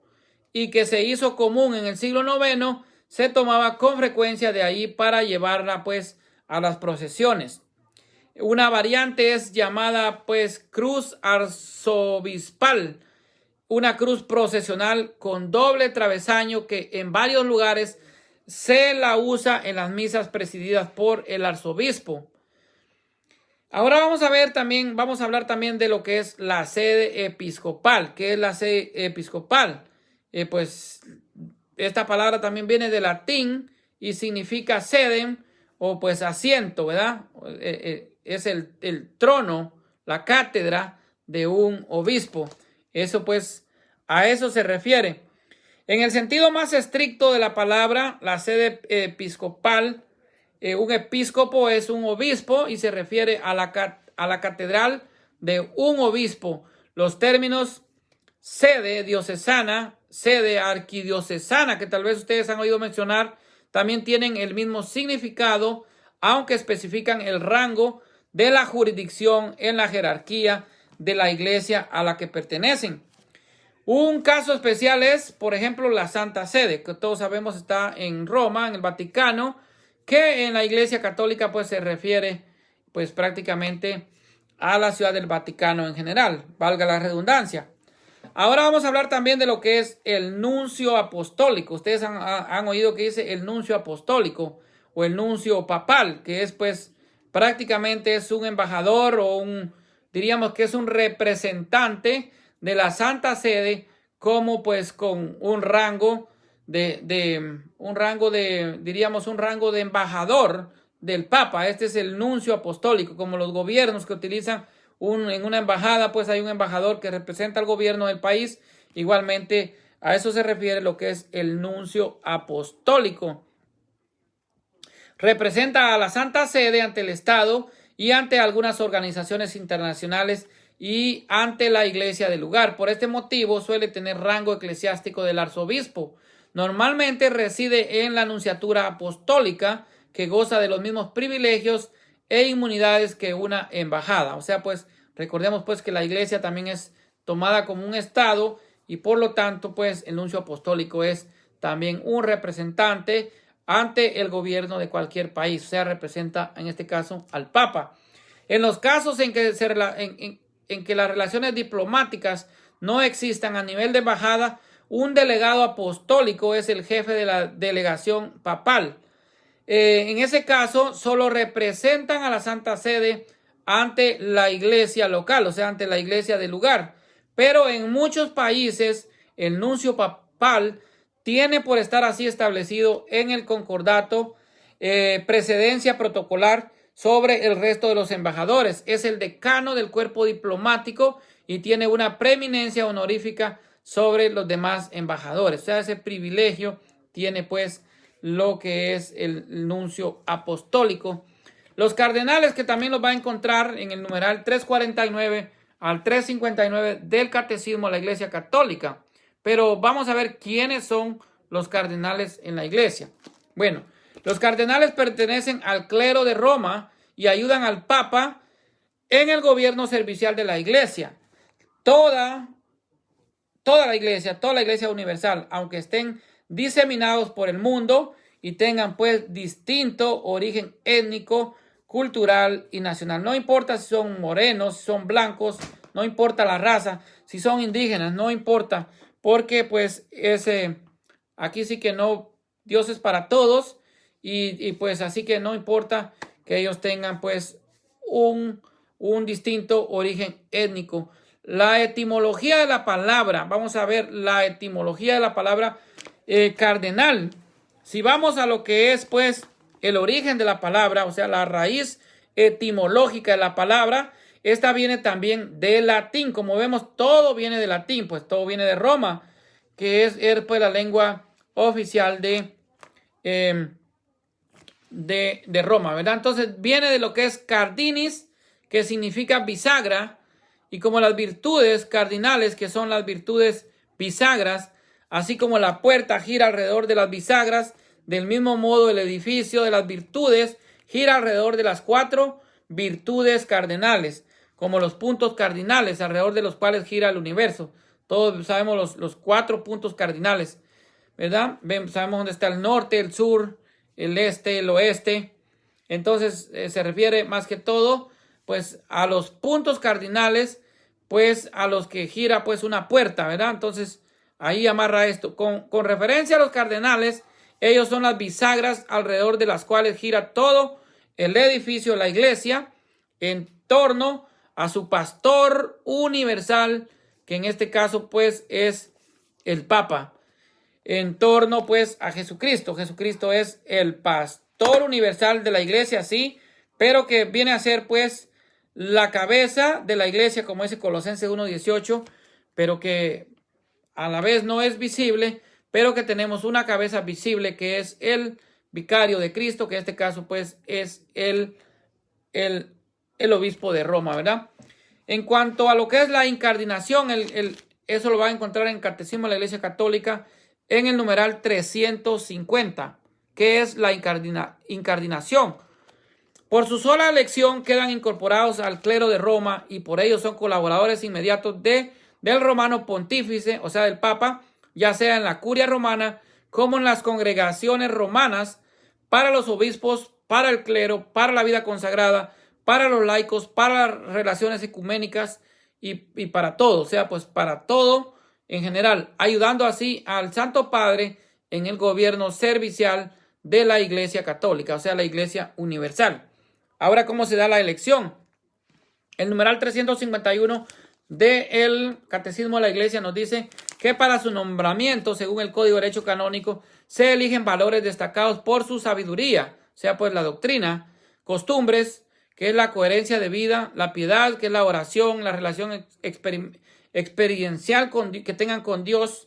y que se hizo común en el siglo IX, se tomaba con frecuencia de ahí para llevarla pues a las procesiones. Una variante es llamada pues cruz arzobispal, una cruz procesional con doble travesaño que en varios lugares se la usa en las misas presididas por el arzobispo. Ahora vamos a hablar también de lo que es la sede episcopal. ¿Qué es la sede episcopal? Pues esta palabra también viene del latín y significa sedem o pues asiento, ¿verdad? Es el trono, la cátedra de un obispo. Eso pues, a eso se refiere. En el sentido más estricto de la palabra, la sede episcopal, un episcopo es un obispo y se refiere a la catedral de un obispo. Los términos sede diocesana, sede arquidiocesana, que tal vez ustedes han oído mencionar, también tienen el mismo significado, aunque especifican el rango de la jurisdicción en la jerarquía de la iglesia a la que pertenecen. Un caso especial es, por ejemplo, la Santa Sede, que todos sabemos está en Roma, en el Vaticano, que en la Iglesia Católica pues se refiere pues prácticamente a la ciudad del Vaticano en general, valga la redundancia. Ahora vamos a hablar también de lo que es el nuncio apostólico. Ustedes han oído que dice el nuncio apostólico o el nuncio papal, que es pues prácticamente es un embajador o diríamos que es un representante de la Santa Sede, como pues con un rango diríamos un rango de embajador del Papa. Este es el nuncio apostólico, como los gobiernos que utilizan en una embajada, pues hay un embajador que representa al gobierno del país. Igualmente a eso se refiere lo que es el nuncio apostólico. Representa a la Santa Sede ante el Estado y ante algunas organizaciones internacionales y ante la iglesia del lugar. Por este motivo suele tener rango eclesiástico del arzobispo. Normalmente reside en la nunciatura apostólica, que goza de los mismos privilegios e inmunidades que una embajada. O sea, pues recordemos pues que la iglesia también es tomada como un estado y por lo tanto pues el nuncio apostólico es también un representante ante el gobierno de cualquier país. O sea, representa en este caso al Papa. En los casos en que las relaciones diplomáticas no existan a nivel de embajada, un delegado apostólico es el jefe de la delegación papal. En ese caso, solo representan a la Santa Sede ante la iglesia local, o sea, ante la iglesia del lugar. Pero en muchos países, el nuncio papal tiene por estar así establecido en el concordato precedencia protocolar sobre el resto de los embajadores. Es el decano del cuerpo diplomático y tiene una preeminencia honorífica sobre los demás embajadores. O sea, ese privilegio tiene pues lo que es el nuncio apostólico. Los cardenales, que también los va a encontrar en el numeral 349 al 359 del Catecismo de la Iglesia Católica. Pero vamos a ver quiénes son los cardenales en la iglesia. Bueno, los cardenales pertenecen al clero de Roma y ayudan al Papa en el gobierno servicial de la iglesia. Toda la iglesia universal, aunque estén diseminados por el mundo y tengan pues distinto origen étnico, cultural y nacional. No importa si son morenos, si son blancos, no importa la raza, si son indígenas, no importa, porque pues aquí sí que no, Dios es para todos y pues así que no importa que ellos tengan pues un distinto origen étnico. La etimología de la palabra, vamos a ver la etimología de la palabra cardenal. Si vamos a lo que es pues el origen de la palabra, o sea, la raíz etimológica de la palabra, esta viene también del latín. Como vemos, todo viene del latín, pues todo viene de Roma, que es pues la lengua oficial de Roma, ¿verdad? Entonces viene de lo que es cardinis, que significa bisagra, y como las virtudes cardinales, que son las virtudes bisagras, así como la puerta gira alrededor de las bisagras, del mismo modo el edificio de las virtudes gira alrededor de las 4 virtudes cardinales, como los puntos cardinales alrededor de los cuales gira el universo. Todos sabemos los 4 puntos cardinales, ¿verdad? Sabemos dónde está el norte, el sur, el este, el oeste. Entonces se refiere más que todo pues a los puntos cardinales, pues a los que gira pues una puerta, ¿verdad? Entonces ahí amarra esto. Con referencia a los cardenales, ellos son las bisagras alrededor de las cuales gira todo el edificio, la iglesia, en torno a su pastor universal, que en este caso pues es el Papa, en torno pues a Jesucristo. Jesucristo es el pastor universal de la iglesia, sí, pero que viene a ser pues la cabeza de la iglesia, como dice Colosenses 1:18, pero que a la vez no es visible, pero que tenemos una cabeza visible que es el vicario de Cristo, que en este caso pues es el obispo de Roma, ¿verdad? En cuanto a lo que es la incardinación, eso lo va a encontrar en el Catecismo de la Iglesia Católica en el numeral 350, que es la incardinación. Por su sola elección quedan incorporados al clero de Roma y por ello son colaboradores inmediatos del romano pontífice, o sea, del Papa, ya sea en la curia romana como en las congregaciones romanas, para los obispos, para el clero, para la vida consagrada, para los laicos, para las relaciones ecuménicas y para todo, o sea, pues para todo en general, ayudando así al Santo Padre en el gobierno servicial de la Iglesia Católica, o sea, la Iglesia Universal. Ahora, ¿cómo se da la elección? El numeral 351 del Catecismo de la Iglesia nos dice que para su nombramiento, según el Código de Derecho Canónico, se eligen valores destacados por su sabiduría, o sea, pues la doctrina, costumbres, que es la coherencia de vida, la piedad, que es la oración, la relación experiencial que tengan con Dios,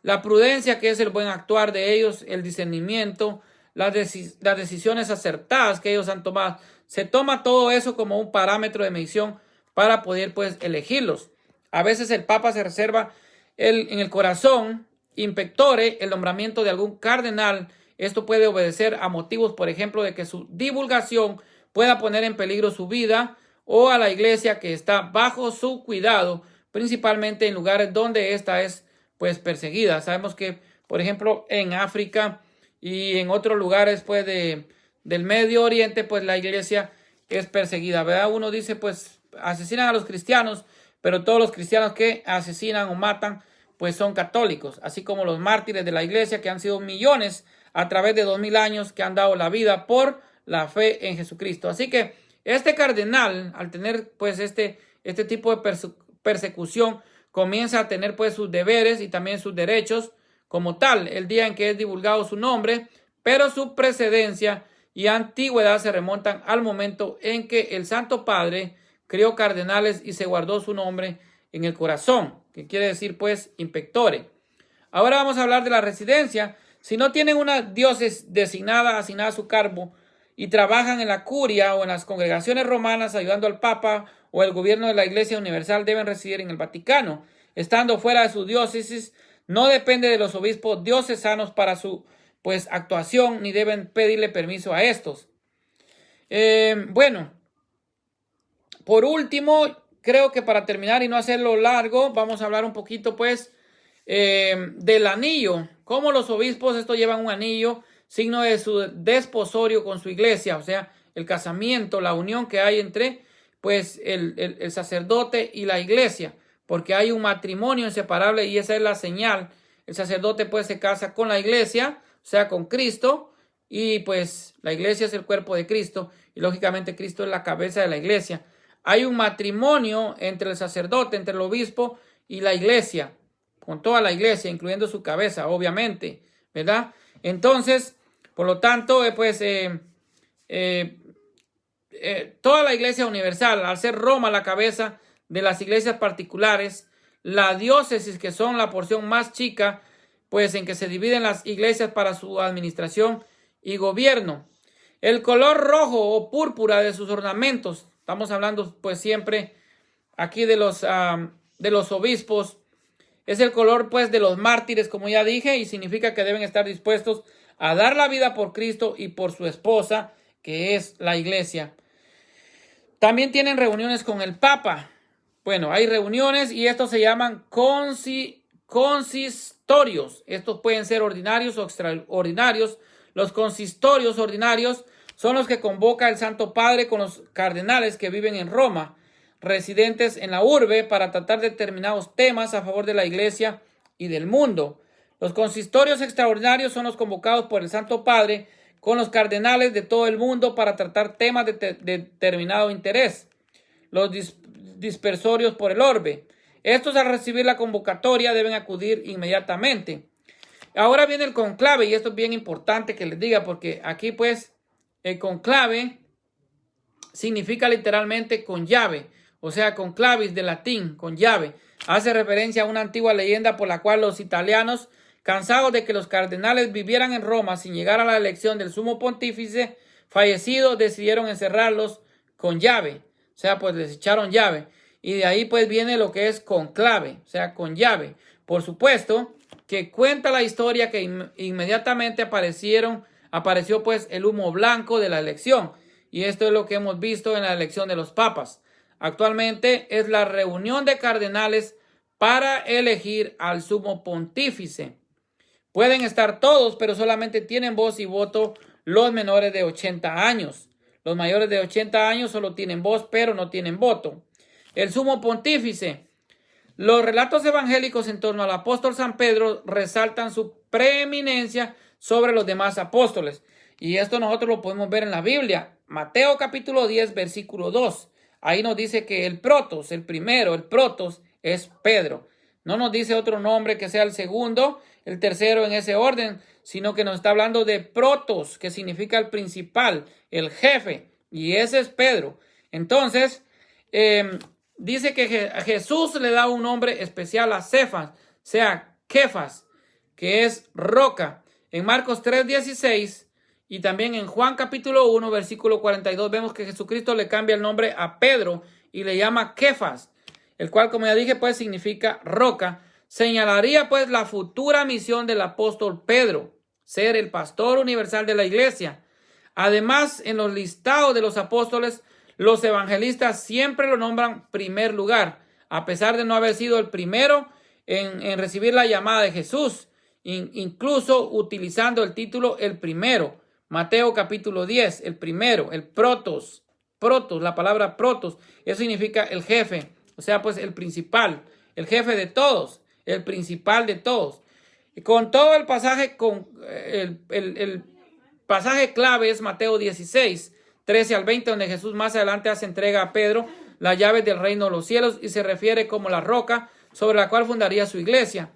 la prudencia, que es el buen actuar de ellos, el discernimiento, las decisiones acertadas que ellos han tomado. Se toma todo eso como un parámetro de medición para poder pues elegirlos. A veces el Papa se reserva en el corazón impectore el nombramiento de algún cardenal. Esto puede obedecer a motivos, por ejemplo, de que su divulgación pueda poner en peligro su vida o a la iglesia que está bajo su cuidado, principalmente en lugares donde ésta es pues perseguida. Sabemos que, por ejemplo, en África y en otros lugares pues del Medio Oriente, pues la iglesia es perseguida, ¿verdad? Uno dice, pues asesinan a los cristianos, pero todos los cristianos que asesinan o matan, pues son católicos, así como los mártires de la iglesia, que han sido millones a través de 2000 años, que han dado la vida por la fe en Jesucristo. Así que este cardenal, al tener pues este tipo de persecución, comienza a tener pues sus deberes y también sus derechos como tal, el día en que es divulgado su nombre, pero su precedencia y antigüedad se remontan al momento en que el Santo Padre creó cardenales y se guardó su nombre en el corazón, que quiere decir pues impectore. Ahora vamos a hablar de la residencia. Si no tienen una diócesis asignada a su cargo y trabajan en la curia o en las congregaciones romanas ayudando al Papa o el gobierno de la Iglesia Universal, deben residir en el Vaticano. Estando fuera de su diócesis, no depende de los obispos diocesanos para su pues actuación, ni deben pedirle permiso a estos. Bueno, por último, creo que para terminar y no hacerlo largo, vamos a hablar un poquito pues del anillo. Cómo los obispos estos llevan un anillo, signo de su desposorio con su iglesia, o sea, el casamiento, la unión que hay entre pues el sacerdote y la iglesia, porque hay un matrimonio inseparable y esa es la señal. El sacerdote pues se casa con la iglesia, o sea, con Cristo, y pues la iglesia es el cuerpo de Cristo y lógicamente Cristo es la cabeza de la iglesia. Hay un matrimonio entre el sacerdote, entre el obispo y la iglesia, con toda la iglesia, incluyendo su cabeza, obviamente, ¿verdad? Entonces, por lo tanto, toda la iglesia universal, al ser Roma la cabeza de las iglesias particulares, la diócesis, que son la porción más chica, pues en que se dividen las iglesias para su administración y gobierno. El color rojo o púrpura de sus ornamentos, estamos hablando pues siempre aquí de los obispos, es el color pues de los mártires, como ya dije, y significa que deben estar dispuestos a dar la vida por Cristo y por su esposa, que es la iglesia. También tienen reuniones con el Papa. Bueno, hay reuniones y estos se llaman consistorios. Estos pueden ser ordinarios o extraordinarios. Los consistorios ordinarios son los que convoca el Santo Padre con los cardenales que viven en Roma, residentes en la urbe, para tratar determinados temas a favor de la Iglesia y del mundo. Los consistorios extraordinarios son los convocados por el Santo Padre con los cardenales de todo el mundo para tratar temas de determinado interés. Los dispersorios por el orbe. Estos, al recibir la convocatoria, deben acudir inmediatamente. Ahora viene el conclave, y esto es bien importante que les diga, porque aquí pues el conclave significa literalmente con llave, o sea, conclavis de latín, con llave. Hace referencia a una antigua leyenda por la cual los italianos, cansados de que los cardenales vivieran en Roma sin llegar a la elección del sumo pontífice fallecido, decidieron encerrarlos con llave. O sea, pues les echaron llave. Y de ahí pues viene lo que es conclave, o sea, con llave. Por supuesto que cuenta la historia que inmediatamente apareció pues el humo blanco de la elección. Y esto es lo que hemos visto en la elección de los papas. Actualmente es la reunión de cardenales para elegir al sumo pontífice. Pueden estar todos, pero solamente tienen voz y voto los menores de 80 años. Los mayores de 80 años solo tienen voz, pero no tienen voto. El sumo pontífice. Los relatos evangélicos en torno al apóstol San Pedro resaltan su preeminencia sobre los demás apóstoles. Y esto nosotros lo podemos ver en la Biblia. Mateo capítulo 10, versículo 2. Ahí nos dice que el protos, el primero, el protos, es Pedro. No nos dice otro nombre que sea el segundo, el tercero en ese orden, sino que nos está hablando de protos, que significa el principal, el jefe. Y ese es Pedro. Entonces, dice que a Jesús le da un nombre especial a Cefas, sea Kefas, que es roca. En Marcos 3:16 y también en Juan capítulo 1, versículo 42, vemos que Jesucristo le cambia el nombre a Pedro y le llama Kefas, el cual, como ya dije, pues significa roca. Señalaría pues la futura misión del apóstol Pedro, ser el pastor universal de la iglesia. Además, en los listados de los apóstoles, los evangelistas siempre lo nombran primer lugar, a pesar de no haber sido el primero en recibir la llamada de Jesús, incluso utilizando el título el primero. Mateo capítulo 10, el primero, el protos, la palabra protos, eso significa el jefe, o sea, pues el principal, el jefe de todos, el principal de todos. Y con todo el pasaje, el pasaje clave es Mateo 16, 13 al 20, donde Jesús más adelante hace entrega a Pedro las llaves del reino de los cielos y se refiere como la roca sobre la cual fundaría su iglesia.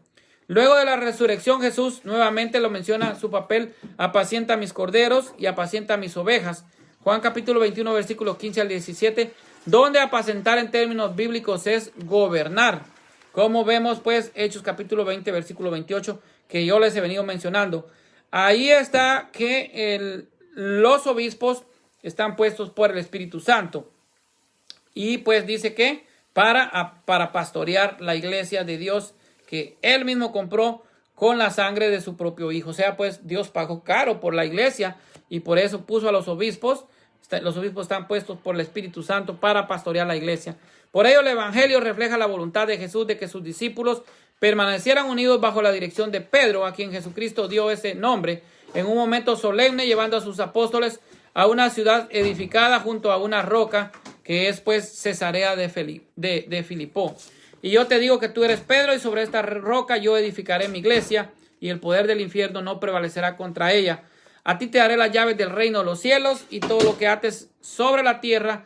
Luego de la resurrección, Jesús nuevamente lo menciona su papel: apacienta mis corderos y apacienta mis ovejas. Juan capítulo 21, versículos 15 al 17, donde apacentar en términos bíblicos es gobernar. Como vemos pues Hechos capítulo 20, versículo 28, que yo les he venido mencionando. Ahí está que los obispos están puestos por el Espíritu Santo. Y pues dice que para pastorear la iglesia de Dios, que él mismo compró con la sangre de su propio hijo. O sea, pues Dios pagó caro por la iglesia y por eso puso a los obispos. Los obispos están puestos por el Espíritu Santo para pastorear la iglesia. Por ello el evangelio refleja la voluntad de Jesús de que sus discípulos permanecieran unidos bajo la dirección de Pedro, a quien Jesucristo dio ese nombre, en un momento solemne, llevando a sus apóstoles a una ciudad edificada junto a una roca, que es pues Cesarea de Filipó. Y yo te digo que tú eres Pedro, y sobre esta roca yo edificaré mi iglesia, y el poder del infierno no prevalecerá contra ella. A ti te daré las llaves del reino de los cielos, y todo lo que ates sobre la tierra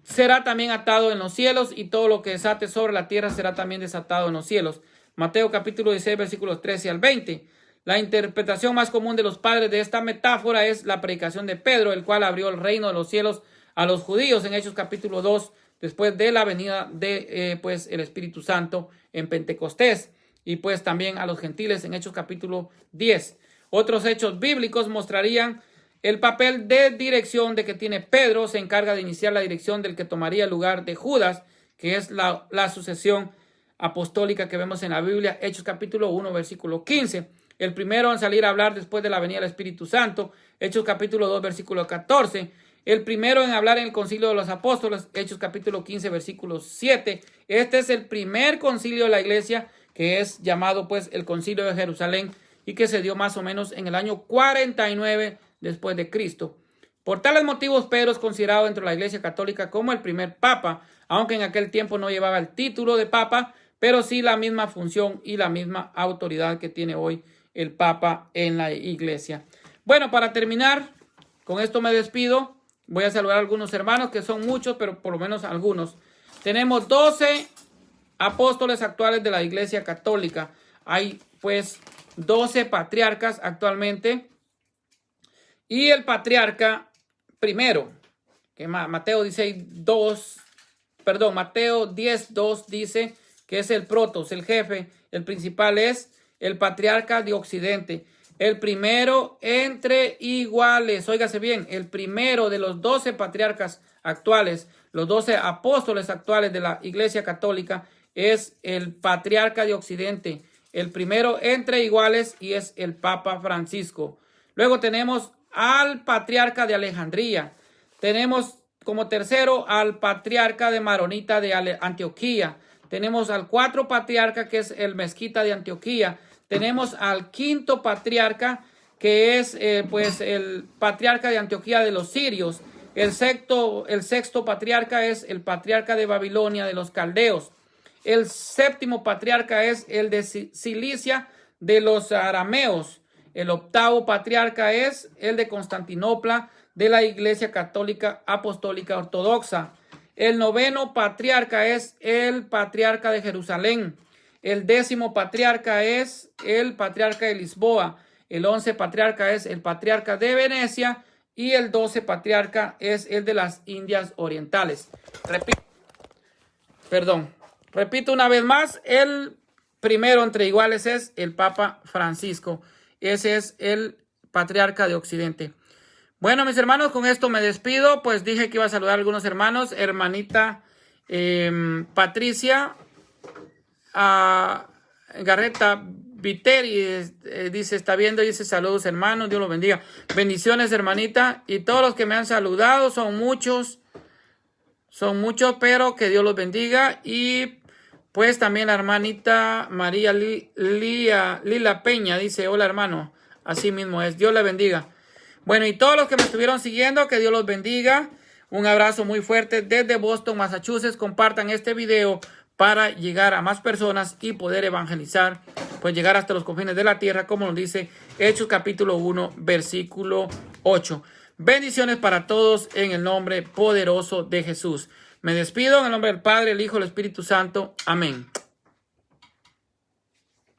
será también atado en los cielos, y todo lo que desates sobre la tierra será también desatado en los cielos. Mateo capítulo 16, versículos 13 al 20. La interpretación más común de los padres de esta metáfora es la predicación de Pedro, el cual abrió el reino de los cielos a los judíos en Hechos capítulo 2, después de la venida de pues el Espíritu Santo en Pentecostés, y pues también a los gentiles en Hechos capítulo 10. Otros hechos bíblicos mostrarían el papel de dirección de que tiene Pedro. Se encarga de iniciar la dirección del que tomaría el lugar de Judas, que es la sucesión apostólica que vemos en la Biblia, Hechos capítulo 1, versículo 15. El primero en salir a hablar después de la venida del Espíritu Santo, Hechos capítulo 2, versículo 14. El primero en hablar en el concilio de los apóstoles, Hechos capítulo 15, versículo 7. Este es el primer concilio de la iglesia, que es llamado pues el concilio de Jerusalén, y que se dio más o menos en el año 49 después de Cristo. Por tales motivos, Pedro es considerado dentro de la Iglesia Católica como el primer papa, aunque en aquel tiempo no llevaba el título de papa, pero sí la misma función y la misma autoridad que tiene hoy el papa en la Iglesia. Bueno, para terminar, con esto me despido. Voy a saludar a algunos hermanos, que son muchos, pero por lo menos algunos. Tenemos 12 apóstoles actuales de la Iglesia Católica. Hay pues 12 patriarcas actualmente. Y el patriarca primero, que Mateo 10:2 dice que es el protos, el jefe, el principal es el patriarca de Occidente. El primero entre iguales, óigase bien, el primero de los 12 patriarcas actuales, los 12 apóstoles actuales de la Iglesia Católica, es el patriarca de Occidente, el primero entre iguales, y es el Papa Francisco. Luego tenemos al patriarca de Alejandría. Tenemos como tercero al patriarca de Maronita de Antioquía. Tenemos al cuarto patriarca, que es el Mezquita de Antioquía. Tenemos al quinto patriarca, que es pues el patriarca de Antioquía de los sirios. El sexto patriarca es el patriarca de Babilonia de los caldeos. El séptimo patriarca es el de Cilicia de los arameos. El octavo patriarca es el de Constantinopla de la Iglesia Católica Apostólica Ortodoxa. El noveno patriarca es el patriarca de Jerusalén. El 10º patriarca es el patriarca de Lisboa. El 11 patriarca es el patriarca de Venecia. Y el 12 patriarca es el de las Indias Orientales. Repito una vez más, el primero entre iguales es el Papa Francisco. Ese es el patriarca de Occidente. Bueno, mis hermanos, con esto me despido. Pues dije que iba a saludar a algunos hermanos. Hermanita Patricia Garreta Viteri dice, está viendo, dice, saludos hermanos, Dios los bendiga. Bendiciones, hermanita. Y todos los que me han saludado, son muchos, pero que Dios los bendiga. Y pues también la hermanita María Lila Peña dice, hola hermano, así mismo es, Dios le bendiga. Bueno, y todos los que me estuvieron siguiendo, que Dios los bendiga. Un abrazo muy fuerte desde Boston, Massachusetts. Compartan este video para llegar a más personas y poder evangelizar, pues llegar hasta los confines de la tierra, como nos dice Hechos capítulo 1, versículo 8. Bendiciones para todos en el nombre poderoso de Jesús. Me despido en el nombre del Padre, el Hijo y el Espíritu Santo. Amén.